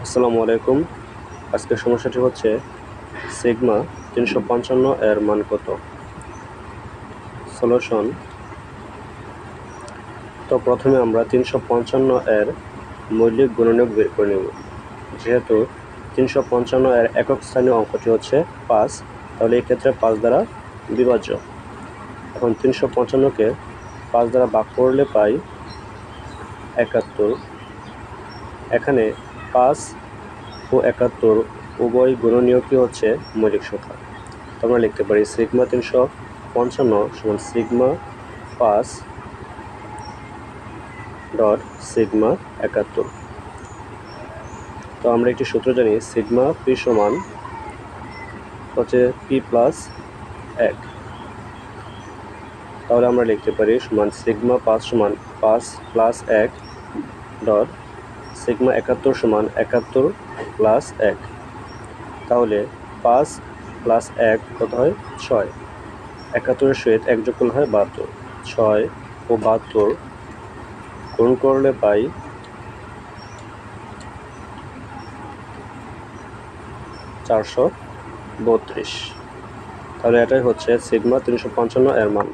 আসসালামু আলাইকুম। আজকের সমস্যাটি হচ্ছে সিগমা 355 এর মান কত? সলিউশন। তো প্রথমে আমরা 355 এর মৌলিক গুণনীয়ক বের করে নেব। যেহেতু 355 এর একক স্থানীয় অঙ্কটি হচ্ছে 5, তাহলে এই ক্ষেত্রে 5 দ্বারা বিভাজ্য। এখন 355-কে 5 দ্বারা ভাগ করলে পাই 71। এখানে 5 ও 71 উভয় গুণনীয়কই হচ্ছে মৌলিক সংখ্যা। তো আমরা লিখতে পারি সিগমা 355 সমান সিগমা 5 ডট সিগমা 71। তো আমরা একটি সূত্র জানি, সিগমা পি সমান হচ্ছে পি প্লাস 1। তাহলে আমরা লিখতে পারি সমান সিগমা 5 সমান 5 প্লাস 1 ডট সিগমা 71 সমান 71 প্লাস 1। তাহলে 5 প্লাস 1 কত হয়? 6। 71-এর সহিত 1 যোগ করলে হয় 72। 6 ও 72 গুণ করলে পাই 432। তাহলে এটাই হচ্ছে সিগমা 355 এর মান।